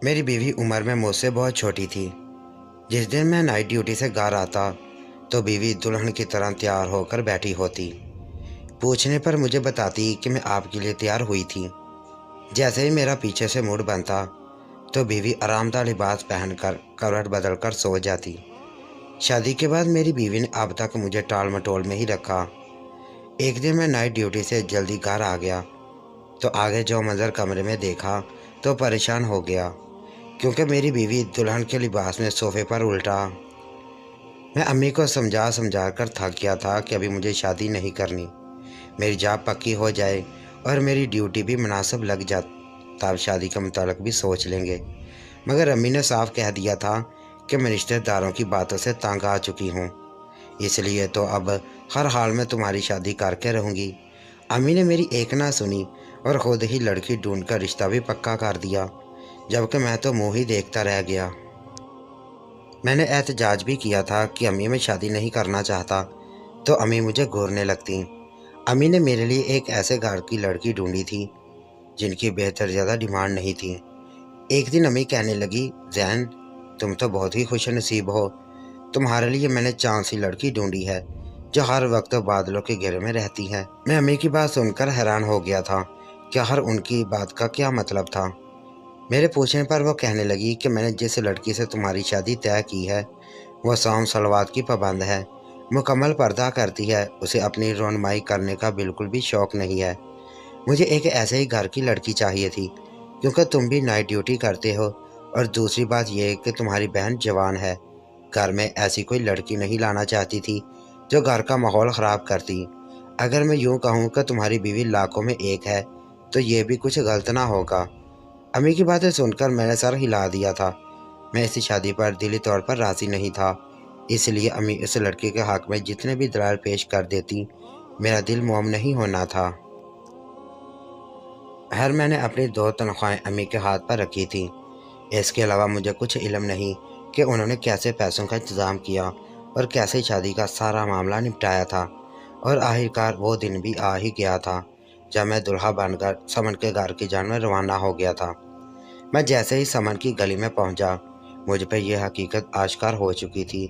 मेरी बीवी उम्र में मुझसे बहुत छोटी थी। जिस दिन मैं नाइट ड्यूटी से घर आता तो बीवी दुल्हन की तरह तैयार होकर बैठी होती। पूछने पर मुझे बताती कि मैं आपके लिए तैयार हुई थी। जैसे ही मेरा पीछे से मूड बनता तो बीवी आरामदायक लिबास पहनकर करवट बदल कर सो जाती। शादी के बाद मेरी बीवी ने अब तक मुझे टाल मटोल में ही रखा। एक दिन मैं नाइट ड्यूटी से जल्दी घर आ गया तो आगे जो मंजर कमरे में देखा तो परेशान हो गया, क्योंकि मेरी बीवी दुल्हन के लिबास में सोफे पर उल्टा। मैं अम्मी को समझा समझा कर थक गया था कि अभी मुझे शादी नहीं करनी, मेरी जॉब पक्की हो जाए और मेरी ड्यूटी भी मुनासिब लग जा, तब शादी का मुताल्लिक भी सोच लेंगे। मगर अम्मी ने साफ कह दिया था कि मैं रिश्तेदारों की बातों से तंग आ चुकी हूँ, इसलिए तो अब हर हाल में तुम्हारी शादी करके रहूँगी। अम्मी ने मेरी एक ना सुनी और खुद ही लड़की ढूंढ कर रिश्ता भी पक्का कर दिया, जबकि मैं तो मुँह ही देखता रह गया। मैंने एहतजाज भी किया था कि अम्मी मैं शादी नहीं करना चाहता, तो अम्मी मुझे घूरने लगती। अम्मी ने मेरे लिए एक ऐसे घर की लड़की ढूंढी थी जिनकी बेहतर ज़्यादा डिमांड नहीं थी। एक दिन अम्मी कहने लगी, जैन तुम तो बहुत ही खुश नसीब हो, तुम्हारे लिए मैंने चांद सी लड़की ढूंढी है जो हर वक्त बादलों के घेरे में रहती है। मैं अम्मी की बात सुनकर हैरान हो गया था कि हर उनकी बात का क्या मतलब था। मेरे पूछने पर वो कहने लगी कि मैंने जिस लड़की से तुम्हारी शादी तय की है वो शाम सलवात की पाबंद है, मुकम्मल पर्दा करती है, उसे अपनी रोनमाई करने का बिल्कुल भी शौक़ नहीं है। मुझे एक ऐसे ही घर की लड़की चाहिए थी, क्योंकि तुम भी नाइट ड्यूटी करते हो, और दूसरी बात यह कि तुम्हारी बहन जवान है। घर में ऐसी कोई लड़की नहीं लाना चाहती थी जो घर का माहौल ख़राब करती। अगर मैं यूँ कहूँ कि तुम्हारी बीवी लाखों में एक है तो ये भी कुछ गलत ना होगा। अम्मी की बातें सुनकर मैंने सर हिला दिया था। मैं इस शादी पर दिली तौर पर राज़ी नहीं था, इसलिए अम्मी इस लड़के के हक़ में जितने भी दलाल पेश कर देती मेरा दिल मोम नहीं होना था। हर मैंने अपनी 2 तनख्वाहें अम्मी के हाथ पर रखी थी। इसके अलावा मुझे कुछ इल्म नहीं कि उन्होंने कैसे पैसों का इंतज़ाम किया और कैसे शादी का सारा मामला निपटाया था। और आखिरकार वो दिन भी आ ही गया था जब मैं दुल्हा बनकर समन के घर की जान में रवाना हो गया था। मैं जैसे ही समन की गली में पहुंचा, मुझ पर यह हकीकत आश्कार हो चुकी थी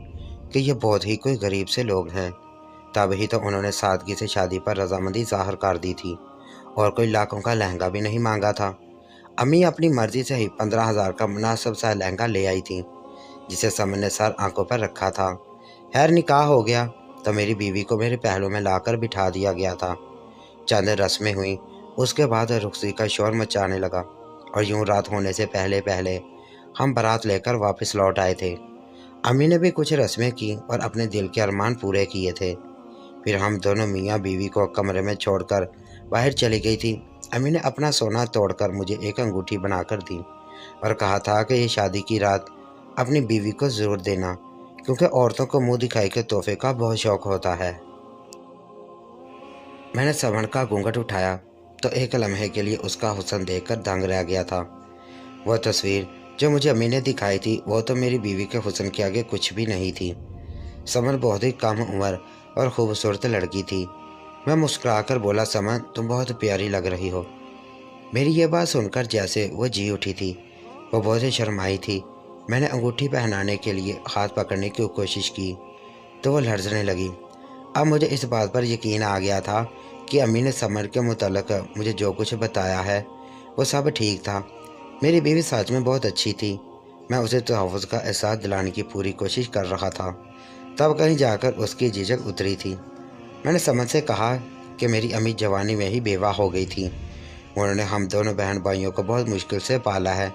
कि ये बहुत ही कोई गरीब से लोग हैं। तब ही तो उन्होंने सादगी से शादी पर रजामंदी ज़ाहिर कर दी थी और कोई लाखों का लहंगा भी नहीं मांगा था। अम्मी अपनी मर्जी से ही 15,000 का मुनासिब सा लहंगा ले आई थी, जिसे समन ने सर आंखों पर रखा था। खैर निकाह हो गया तो मेरी बीवी को मेरे पहलू में लाकर बिठा दिया गया था। चंद रस्में हुई, उसके बाद रुखसती का शोर मचाने लगा और यूं रात होने से पहले पहले हम बारात लेकर वापस लौट आए थे। अम्मी ने भी कुछ रस्में की और अपने दिल के अरमान पूरे किए थे। फिर हम दोनों मियाँ बीवी को कमरे में छोड़कर बाहर चली गई थी। अम्मी ने अपना सोना तोड़कर मुझे एक अंगूठी बनाकर दी और कहा था कि ये शादी की रात अपनी बीवी को ज़रूर देना, क्योंकि औरतों को मुंह दिखाई के तोहफे का बहुत शौक़ होता है। मैंने समन का घूंघट उठाया तो एक लम्हे के लिए उसका हुस्न देखकर दंग रह गया था। वह तस्वीर जो मुझे अम्मी ने दिखाई थी वो तो मेरी बीवी के हुस्न के आगे कुछ भी नहीं थी। समन बहुत ही कम उम्र और खूबसूरत लड़की थी। मैं मुस्कुराकर बोला, समन तुम बहुत प्यारी लग रही हो। मेरी ये बात सुनकर जैसे वो जी उठी थी। वो बहुत ही शर्माई थी। मैंने अंगूठी पहनाने के लिए हाथ पकड़ने की कोशिश की तो वो लड़ने लगी। अब मुझे इस बात पर यकीन आ गया था कि अम्मी ने समर के मुतल्लिक मुझे जो कुछ बताया है वो सब ठीक था। मेरी बीवी सच में बहुत अच्छी थी। मैं उसे तहफ़्फ़ुज़ का एहसास दिलाने की पूरी कोशिश कर रहा था, तब कहीं जाकर उसकी झिझक उतरी थी। मैंने समन से कहा कि मेरी अम्मी जवानी में ही बेवा हो गई थी। उन्होंने हम दोनों बहन भाइयों को बहुत मुश्किल से पाला है।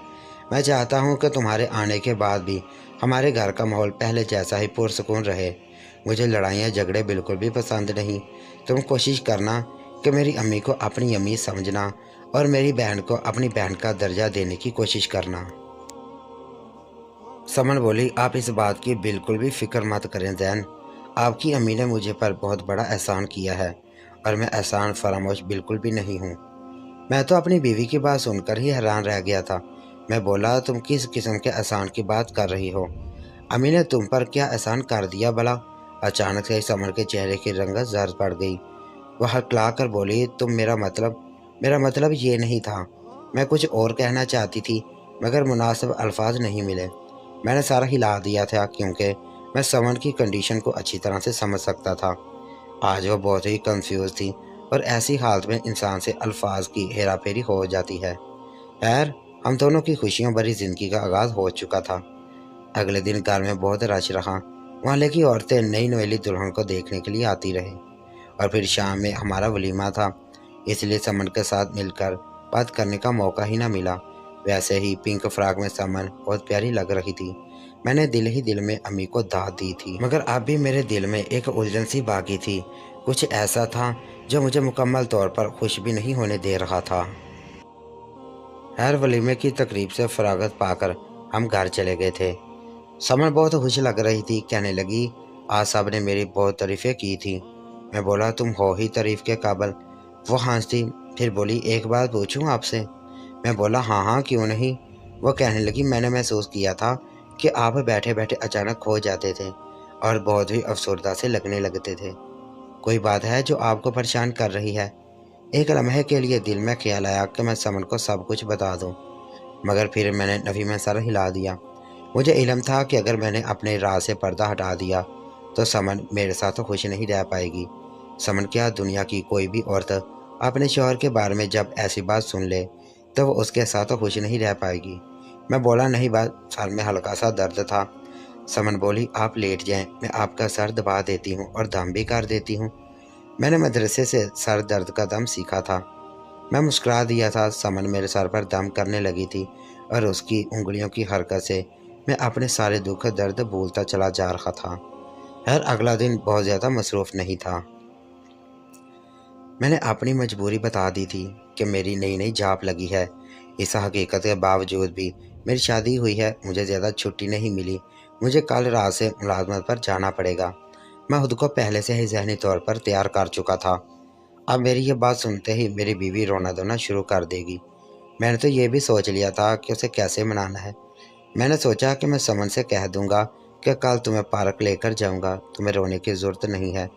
मैं चाहता हूँ कि तुम्हारे आने के बाद भी हमारे घर का माहौल पहले जैसा ही पुरसुकून रहे। मुझे लड़ाइयाँ झगड़े बिल्कुल भी पसंद नहीं। तुम कोशिश करना कि मेरी अम्मी को अपनी अम्मी समझना और मेरी बहन को अपनी बहन का दर्जा देने की कोशिश करना। समन बोली, आप इस बात की बिल्कुल भी फ़िक्र मत करें जैन। आपकी अम्मी ने मुझे पर बहुत बड़ा एहसान किया है और मैं एहसान फरामोश बिल्कुल भी नहीं हूँ। मैं तो अपनी बीवी की बात सुनकर ही हैरान रह गया था। मैं बोला, तुम किस किस्म के एहसान की बात कर रही हो? अम्मी ने तुम पर क्या एहसान कर दिया भला? अचानक से समर के चेहरे की रंगत ज़र्द पड़ गई। वह हकला कर बोली, मेरा मतलब ये नहीं था। मैं कुछ और कहना चाहती थी। مگر مناسب الفاظ نہیں ملے۔ میں نے سارا ہلا دیا تھا کیونکہ میں سمن کی کنڈیشن کو اچھی طرح سے سمجھ سکتا تھا۔ آج وہ بہت ہی کنفیوز تھی اور ایسی حالت میں انسان سے الفاظ کی ہیرا پھیری ہو جاتی ہے۔ خیر، ہم دونوں کی خوشیوں بھری زندگی کا آغاز ہو چکا تھا۔ اگلے دن گھر میں بہت رش رہا۔ محلے کی عورتیں نئی نویلی دلہن کو دیکھنے کے لیے آتی رہیں اور پھر شام میں ہمارا ولیمہ تھا، اس لیے سمن کے ساتھ مل کر بات کرنے کا موقع ہی نہ ملا۔ ویسے ہی پنک فراک میں سمن بہت پیاری لگ رہی تھی۔ میں نے دل ہی دل میں امی کو داد دی تھی، مگر اب بھی میرے دل میں ایک الجھن سی باقی تھی۔ کچھ ایسا تھا جو مجھے مکمل طور پر خوش بھی نہیں ہونے دے رہا تھا۔ ہر ولیمے کی تقریب سے فراغت پا کر ہم گھر چلے گئے تھے۔ سمن بہت خوش لگ رہی تھی، کہنے لگی آج سب نے میری بہت تعریفیں کی تھی۔ میں بولا تم ہو ہی تعریف کے قابل۔ وہ ہنسی، پھر بولی ایک بات پوچھوں آپ سے؟ میں بولا ہاں ہاں کیوں نہیں۔ وہ کہنے لگی میں نے محسوس کیا تھا کہ آپ بیٹھے بیٹھے اچانک کھو جاتے تھے اور بہت ہی افسردہ سے لگنے لگتے تھے۔ کوئی بات ہے جو آپ کو پریشان کر رہی ہے؟ ایک لمحے کے لیے دل میں خیال آیا کہ میں سمن کو سب کچھ بتا دوں، مگر پھر میں نے نفی میں سر ہلا دیا۔ مجھے علم تھا کہ اگر میں نے اپنے راز سے پردہ ہٹا دیا تو سمن میرے ساتھ خوش نہیں رہ پائے گی۔ سمن کیا، دنیا کی کوئی بھی عورت اپنے شوہر کے بارے میں جب ایسی بات سن لے تو وہ اس کے ساتھ خوش نہیں رہ پائے گی۔ میں بولا نہیں بات، سر میں ہلکا سا درد تھا۔ سمن بولی آپ لیٹ جائیں، میں آپ کا سر دبا دیتی ہوں اور دم بھی کر دیتی ہوں۔ میں نے مدرسے سے سر درد کا دم سیکھا تھا۔ میں مسکرا دیا تھا۔ سمن میرے سر پر دم کرنے لگی تھی اور اس کی انگلیوں کی حرکت سے میں اپنے سارے دکھ درد بھولتا چلا جا رہا تھا۔ ہر اگلا دن بہت زیادہ مصروف نہیں تھا۔ میں نے اپنی مجبوری بتا دی تھی کہ میری نئی نئی جاب لگی ہے۔ اس حقیقت کے باوجود بھی میری شادی ہوئی ہے، مجھے زیادہ چھٹی نہیں ملی، مجھے کل رات سے ملازمت پر جانا پڑے گا۔ میں خود کو پہلے سے ہی ذہنی طور پر تیار کر چکا تھا۔ اب میری یہ بات سنتے ہی میری بیوی رونا دھونا شروع کر دے گی۔ میں نے تو یہ بھی سوچ لیا تھا کہ اسے کیسے منانا ہے۔ میں نے سوچا کہ میں سمن سے کہہ دوں گا کہ کل تمہیں پارک لے کر جاؤں گا، تمہیں رونے کی ضرورت نہیں ہے،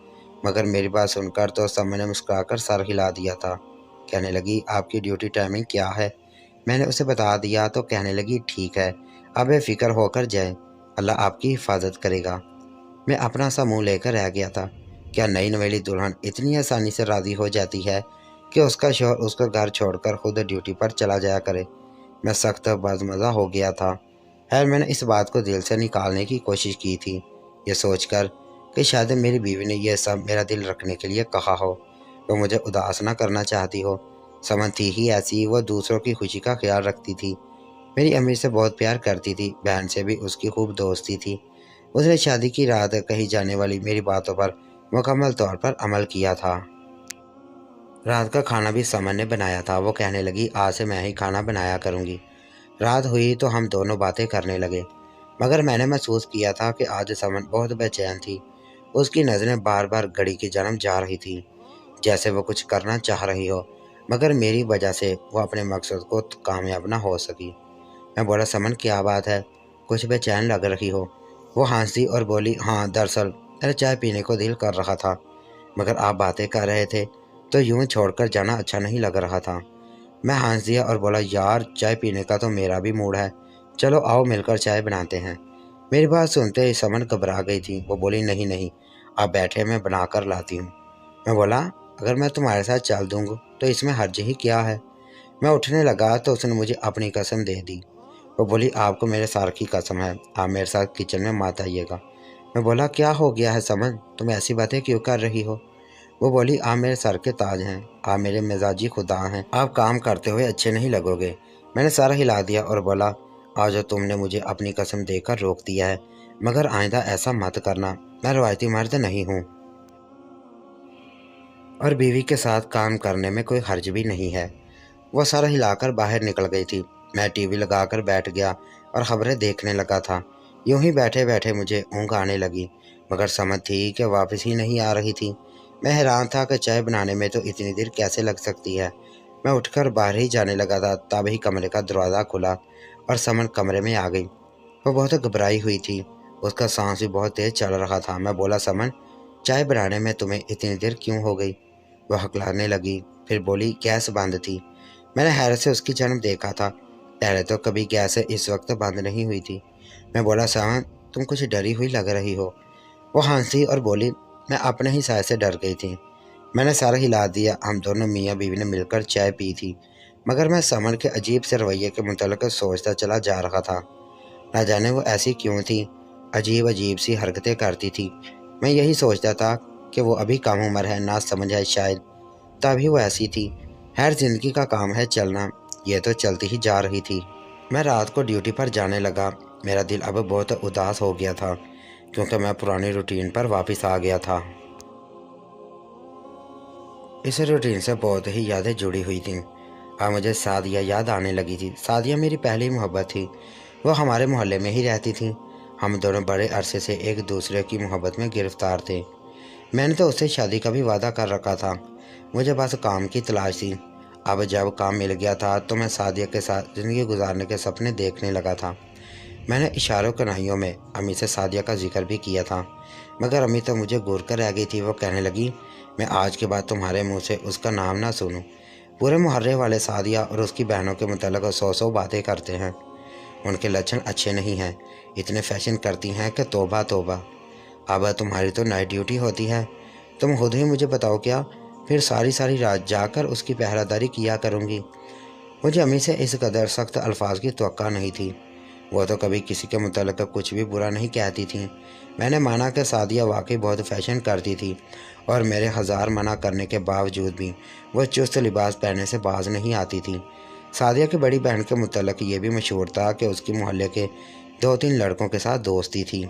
مگر میری بات سن کر تو سمن نے مسکرا کر سر ہلا دیا تھا۔ کہنے لگی آپ کی ڈیوٹی ٹائمنگ کیا ہے؟ میں نے اسے بتا دیا تو کہنے لگی ٹھیک ہے، اب بے فکر ہو کر جائیں، اللہ آپ کی حفاظت کرے گا۔ میں اپنا سا منہ لے کر رہ گیا تھا۔ کیا نئی نویلی دلہن اتنی آسانی سے راضی ہو جاتی ہے کہ اس کا شوہر اس کا گھر چھوڑ کر خود ڈیوٹی پر چلا جایا کرے؟ میں سخت بزمزہ ہو گیا تھا۔ خیر، میں نے اس بات کو دل سے نکالنے کی کوشش کی تھی، یہ سوچ کر کہ شاید میری بیوی نے یہ سب میرا دل رکھنے کے لیے کہا ہو، وہ مجھے اداس نہ کرنا چاہتی ہو۔ سمن تھی ہی ایسی، وہ دوسروں کی خوشی کا خیال رکھتی تھی، میری امی سے بہت پیار کرتی تھی، بہن سے بھی اس کی خوب دوستی تھی۔ اس نے شادی کی رات کہی جانے والی میری باتوں پر مکمل طور پر عمل کیا تھا۔ رات کا کھانا بھی سمن نے بنایا تھا۔ وہ کہنے لگی آج سے میں ہی کھانا بنایا کروں گی۔ رات ہوئی تو ہم دونوں باتیں کرنے لگے، مگر میں نے محسوس کیا تھا کہ آج سمن بہت بے چین تھی۔ اس کی نظریں بار بار گھڑی کی جانب جا رہی تھی، جیسے وہ کچھ کرنا چاہ رہی ہو، مگر میری وجہ سے وہ اپنے مقصد کو کامیاب نہ ہو سکی۔ میں بولا سمن کیا بات ہے، کچھ بے چین لگ رہی ہو؟ وہ ہنسی اور بولی ہاں، دراصل میرا چائے پینے کو دل کر رہا تھا، مگر آپ باتیں کر رہے تھے تو یوں چھوڑ کر جانا اچھا نہیں لگ رہا تھا۔ میں ہنس دیا اور بولا یار، چائے پینے کا تو میرا بھی موڈ ہے، چلو آؤ مل کر چائے بناتے ہیں۔ میری بات سنتے ہی سمن گھبرا گئی تھی۔ وہ بولی نہیں نہیں، آپ بیٹھے، میں بنا کر لاتی ہوں۔ میں بولا اگر میں تمہارے ساتھ چل دوں گا تو اس میں حرج ہی کیا ہے؟ میں اٹھنے لگا تو اس نے مجھے اپنی قسم دے دی۔ وہ بولی آپ کو میرے سار کی قسم ہے، آپ میرے ساتھ کچن میں مت آئیے گا۔ میں بولا کیا ہو گیا ہے سمن، تم ایسی باتیں کیوں کر رہی ہو؟ وہ بولی آپ میرے سر کے تاج ہیں، آپ میرے مزاجی خدا ہیں، آپ کام کرتے ہوئے اچھے نہیں لگو گے۔ میں نے سر ہلا دیا اور بولا آج تم نے مجھے اپنی قسم دے کر روک دیا ہے، مگر آئندہ ایسا مت کرنا، میں روایتی مرد نہیں ہوں اور بیوی کے ساتھ کام کرنے میں کوئی حرج بھی نہیں ہے۔ وہ سر ہلا کر باہر نکل گئی تھی۔ میں ٹی وی لگا کر بیٹھ گیا اور خبریں دیکھنے لگا تھا۔ یوں ہی بیٹھے بیٹھے مجھے اونگ آنے لگی، مگر سمجھ تھی کہ واپس ہی نہیں آ رہی تھی۔ میں حیران تھا کہ چائے بنانے میں تو اتنی دیر کیسے لگ سکتی ہے۔ میں اٹھ کر باہر ہی جانے لگا تھا، تبھی کمرے کا دروازہ کھلا اور سمن کمرے میں آ گئی۔ وہ بہت گھبرائی ہوئی تھی، اس کا سانس بھی بہت تیز چل رہا تھا۔ میں بولا سمن، چائے بنانے میں تمہیں اتنی دیر کیوں ہو گئی؟ وہ ہکلانے لگی، پھر بولی گیس بند تھی۔ میں نے حیرت سے اس کی جانب دیکھا تھا۔ पहले तो कभी गैस इस वक्त बंद नहीं हुई थी। मैं बोला, समन तुम कुछ डरी हुई लग रही हो। वो हंसी और बोली, मैं अपने ही साय से डर गई थी। मैंने सारा हिला दिया। हम दोनों मियाँ बीवी ने मिलकर चाय पी थी, मगर मैं समन के अजीब से रवैये के मुतल्लिक़ सोचता चला जा रहा था। न जाने वो ऐसी क्यों थी, अजीब अजीब सी हरकतें करती थी। मैं यही सोचता था कि वो अभी कम उम्र है, ना समझ है शायद, तभी वो ऐसी थी। हर जिंदगी का काम है चलना, ये तो चलती ही जा रही थी। मैं रात को ड्यूटी पर जाने लगा। मेरा दिल अब बहुत उदास हो गया था, क्योंकि मैं पुरानी रूटीन पर वापस आ गया था। इस रूटीन से बहुत ही यादें जुड़ी हुई थीं। अब मुझे सादिया याद आने लगी थी। सादिया मेरी पहली मोहब्बत थी। वो हमारे मोहल्ले में ही रहती थी। हम दोनों बड़े अरसे से एक दूसरे की मोहब्बत में गिरफ्तार थे। मैंने तो उससे शादी का भी वादा कर रखा था। मुझे बस काम की तलाश थी। अब जब काम मिल गया था तो मैं सादिया के साथ ज़िंदगी गुजारने के सपने देखने लगा था। मैंने इशारों कन्हाइयों में अम्मी से सादिया का जिक्र भी किया था, मगर अम्मी तो मुझे घूर कर रह गई थी। वो कहने लगी, मैं आज के बाद तुम्हारे मुंह से उसका नाम ना सुनूं। पूरे मोहल्ले वाले सादिया और उसकी बहनों के मुतल्लिक़ सौ सौ बातें करते हैं। उनके लक्षण अच्छे नहीं हैं, इतने फैशन करती हैं कि तौबा तौबा। अब तुम्हारी तो नाइट ड्यूटी होती है, तुम खुद ही मुझे बताओ क्या? फिर सारी सारी रात जाकर उसकी पहरादारी किया करूँगी। मुझे अम्मी से इस कदर सख्त अल्फाज की तवक्का नहीं थी। वो तो कभी किसी के मुतल्लिक़ कुछ भी बुरा नहीं कहती थी। मैंने माना कि सादिया वाकई बहुत फैशन करती थी, और मेरे हज़ार मना करने के बावजूद भी वो चुस्त लिबास पहनने से बाज नहीं आती थी। सादिया की बड़ी बहन के मुतल्लिक़ ये भी मशहूर था कि उसकी मोहल्ले के 2-3 लड़कों के साथ दोस्ती थी,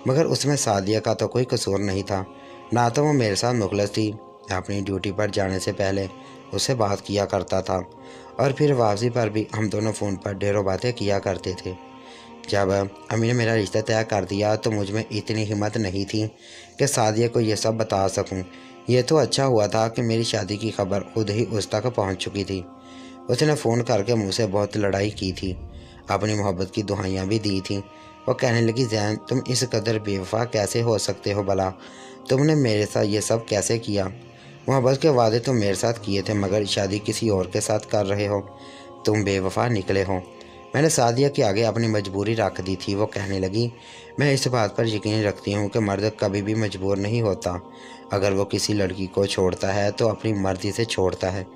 मगर उसमें सादिया का तो कोई कसूर नहीं था। ना तो वो मेरे साथ मुखलस थी। अपनी ड्यूटी पर जाने से पहले उससे बात किया करता था, और फिर वापसी पर भी हम दोनों फ़ोन पर ढेरों बातें किया करते थे। जब अम्मी ने मेरा रिश्ता तय कर दिया तो मुझ में इतनी हिम्मत नहीं थी कि सादिया को ये सब बता सकूं। ये तो अच्छा हुआ था कि मेरी शादी की खबर खुद ही उस तक पहुंच चुकी थी। उसने फ़ोन करके मुझसे बहुत लड़ाई की थी, अपनी मोहब्बत की दुहाइयाँ भी दी थी। वो कहने लगी, जैन तुम इस कदर बेवफा कैसे हो सकते हो भला? तुमने मेरे साथ ये सब कैसे किया? मोहब्बत के वादे तो मेरे साथ किए थे, मगर शादी किसी और के साथ कर रहे हो। तुम बेवफा निकले हो। मैंने सादिया के आगे अपनी मजबूरी रख दी थी। वो कहने लगी, मैं इस बात पर यकीन रखती हूँ कि मर्द कभी भी मजबूर नहीं होता। अगर वो किसी लड़की को छोड़ता है तो अपनी मर्जी से छोड़ता है।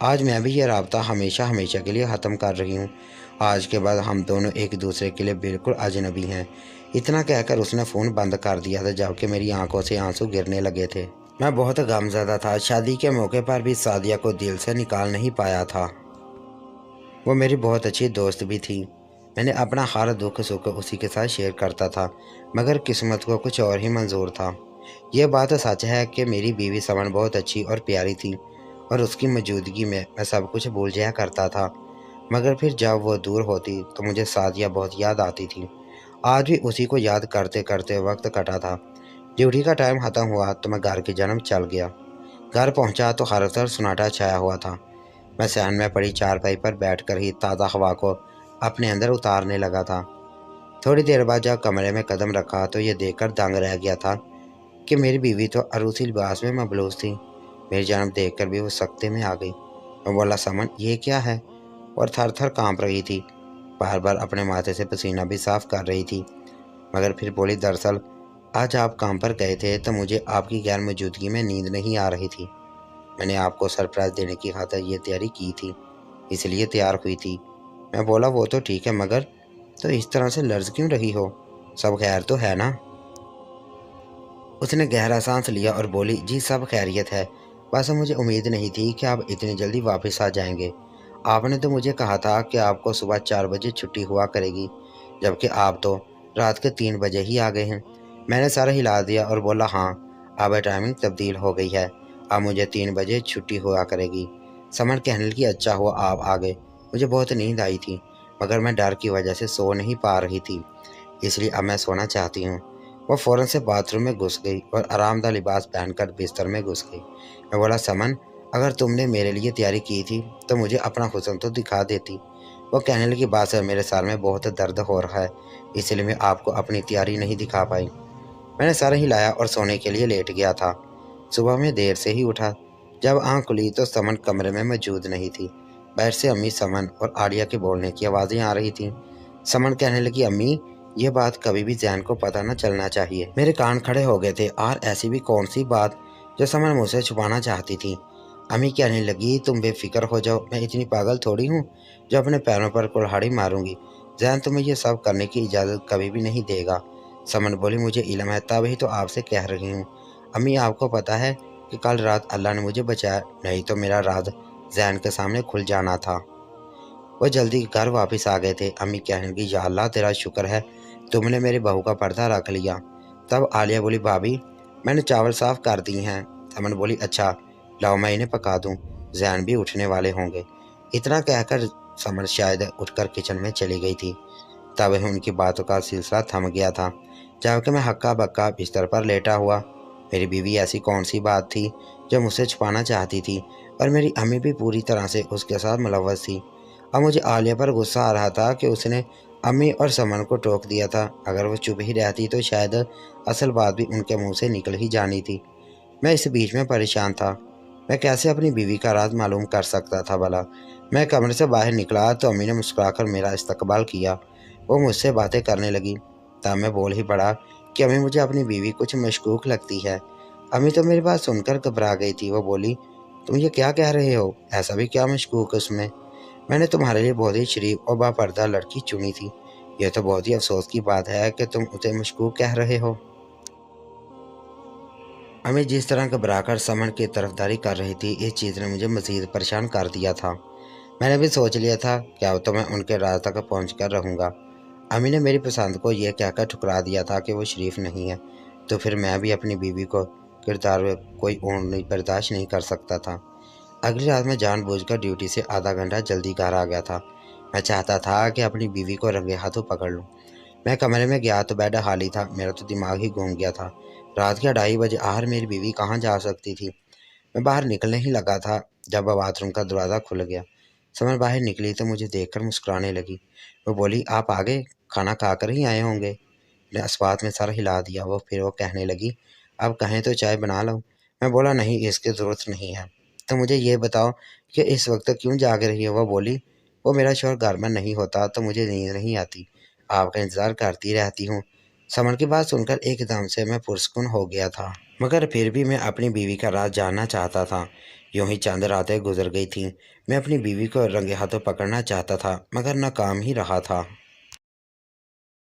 आज मैं भी ये राब्ता हमेशा हमेशा के लिए ख़त्म कर रही हूँ। आज के बाद हम दोनों एक दूसरे के लिए बिल्कुल अजनबी हैं। इतना कहकर उसने फ़ोन बंद कर दिया था, जबकि मेरी आंखों से आंसू गिरने लगे थे। मैं बहुत गमज़दा था। शादी के मौके पर भी सादिया को दिल से निकाल नहीं पाया था। वो मेरी बहुत अच्छी दोस्त भी थी। मैंने अपना हर दुख सुख उसी के साथ शेयर करता था, मगर किस्मत को कुछ और ही मंजूर था। यह बात सच है कि मेरी बीवी समन बहुत अच्छी और प्यारी थी, और उसकी मौजूदगी में मैं सब कुछ भूल जाया करता था। मगर फिर जब वो दूर होती तो मुझे सादिया बहुत याद आती थी। आज भी उसी को याद करते करते वक्त कटा था। ड्यूटी का टाइम ख़त्म हुआ तो मैं घर की जानब चल गया। घर पहुंचा तो हर तरफ सन्नाटा छाया हुआ था। मैं सहन में पड़ी चारपाई पर बैठकर ही ताज़ा हवा को अपने अंदर उतारने लगा था। थोड़ी देर बाद जब कमरे में कदम रखा तो ये देखकर दंग रह गया था कि मेरी बीवी तो अरूसी लिबास में मबलूस थी। मेरी जानब देखकर भी वो सख्ते में आ गई। मैं बोला, समन ये क्या है? और थर थर काँप रही थी। बार बार अपने माथे से पसीना भी साफ कर रही थी। मगर फिर बोली, दरअसल आज आप काम पर गए थे तो मुझे आपकी गैर मौजूदगी में नींद नहीं आ रही थी। मैंने आपको सरप्राइज़ देने की खातिर ये तैयारी की थी, इसलिए तैयार हुई थी। मैं बोला, वो तो ठीक है, मगर तो इस तरह से लर्ज क्यों रही हो? सब खैर तो है ना? उसने गहरा सांस लिया और बोली, जी सब खैरियत है। बस मुझे उम्मीद नहीं थी कि आप इतनी जल्दी वापस आ जाएंगे। आपने तो मुझे कहा था कि आपको सुबह 4 बजे छुट्टी हुआ करेगी, जबकि आप तो रात के 3 बजे ही आ गए हैं। मैंने सर हिला दिया और बोला, हाँ अब टाइमिंग तब्दील हो गई है, अब मुझे 3 बजे छुट्टी हुआ करेगी। समर कहने लगी, अच्छा हुआ आप आ गए। मुझे बहुत नींद आई थी, मगर मैं डर की वजह से सो नहीं पा रही थी, इसलिए अब मैं सोना चाहती हूँ। वो फ़ौरन से बाथरूम में घुस गई और आरामदाह लिबास पहनकर बिस्तर में घुस गई। मैं बोला, समन अगर तुमने मेरे लिए तैयारी की थी तो मुझे अपना हुस्न तो दिखा देती। वो कहने लगी, बात है मेरे सर में बहुत दर्द हो रहा है, इसलिए मैं आपको अपनी तैयारी नहीं दिखा पाई। मैंने सर हिलाया और सोने के लिए लेट गया था। सुबह में देर से ही उठा। जब आँख खुली तो समन कमरे में मौजूद नहीं थी। बाहर से अम्मी, समन और आलिया के बोलने की आवाज़ें आ रही थीं। समन कहने लगी, अम्मी ये बात कभी भी जैन को पता न चलना चाहिए। मेरे कान खड़े हो गए थे। और ऐसी भी कौन सी बात जो समन मुझसे छुपाना चाहती थी। अम्मी कहने लगी, तुम बेफिक्र हो जाओ, मैं इतनी पागल थोड़ी हूँ जो अपने पैरों पर कुल्हाड़ी मारूंगी। जैन तुम्हें ये सब करने की इजाज़त कभी भी नहीं देगा। समन बोली, मुझे इल्म है, तभी तो आपसे कह रही हूँ। अम्मी आपको पता है कि कल रात अल्लाह ने मुझे बचाया, नहीं तो मेरा राज जैन के सामने खुल जाना था। वो जल्दी घर वापस आ गए थे। अम्मी कहने लगी, या अल्लाह तेरा शुक्र है तुमने मेरी बहू का पर्दा रख लिया। तब आलिया बोली, भाभी मैंने चावल साफ़ कर दिए हैं। समन बोली, अच्छा लाओ मैं इन्हें पका दूँ, जैन भी उठने वाले होंगे। इतना कहकर समन शायद उठकर किचन में चली गई थी। तब उनकी बातों का सिलसिला थम गया था, जबकि मैं हक्का बक्का बिस्तर पर लेटा हुआ। मेरी बीवी ऐसी कौन सी बात थी जो मुझसे छुपाना चाहती थी, और मेरी अम्मी भी पूरी तरह से उसके साथ मुलव्वस थी। अब मुझे आलिया पर गुस्सा आ रहा था कि उसने अम्मी और समन को टोक दिया था। अगर वो चुप ही रहती तो शायद असल बात भी उनके मुंह से निकल ही जानी थी। मैं इस बीच में परेशान था। मैं कैसे अपनी बीवी का राज मालूम कर सकता था भला। मैं कमरे से बाहर निकला तो अम्मी ने मुस्कुराकर मेरा इस्तकबाल किया। वो मुझसे बातें करने लगी। तब मैं बोल ही पड़ा कि अम्मी मुझे अपनी बीवी कुछ मशकूक लगती है। अम्मी तो मेरी बात सुनकर घबरा गई थी। वो बोली, तुम ये क्या कह रहे हो, ऐसा भी क्या मशकूक है उसमें? मैंने तुम्हारे लिए बहुत ही शरीफ और बापर्दा लड़की चुनी थी। यह तो बहुत ही अफसोस की बात है कि तुम उसे मशकूक कह रहे हो। अम्मी जिस तरह घबराकर समन की तरफदारी कर रही थी, इस चीज़ ने मुझे मज़ीद परेशान कर दिया था। मैंने भी सोच लिया था कि अब तो मैं उनके राज तक पहुँच कर रहूँगा। अम्मी ने मेरी पसंद को यह कहकर ठुकरा दिया था कि वो शरीफ नहीं है, तो फिर मैं भी अपनी बीवी को किरदार में कोई ऊँट बर्दाश्त नहीं कर सकता था। अगली रात मैं जानबूझकर ड्यूटी से आधा घंटा जल्दी घर आ गया था। मैं चाहता था कि अपनी बीवी को रंगे हाथों पकड़ लूँ। मैं कमरे में गया तो बेड खाली था। मेरा तो दिमाग ही घूम गया था। रात के 2:30 बजे आहर मेरी बीवी कहाँ जा सकती थी। मैं बाहर निकलने ही लगा था जब बाथरूम का दरवाज़ा खुल गया। समर बाहर निकली तो मुझे देखकर मुस्कुराने लगी। वो बोली, आप आ गए, खाना खाकर ही आए होंगे। मैंने इस्पात में सर हिला दिया। वो कहने लगी, अब कहें तो चाय बना लो। मैं बोला, नहीं इसकी ज़रूरत नहीं है। तो मुझे ये बताओ कि इस वक्त क्यों जाग रही है। वो बोली, वो मेरा शौहर घर में नहीं होता तो मुझे नींद नहीं आती, आपका इंतज़ार करती रहती हूँ। समर की बात सुनकर एकदम से मैं पुरस्कुन हो गया था, मगर फिर भी मैं अपनी बीवी का राज जानना चाहता था। यूं ही चंद रातें गुजर गई थीं। मैं अपनी बीवी को रंगे हाथों पकड़ना चाहता था, मगर नाकाम ही रहा था।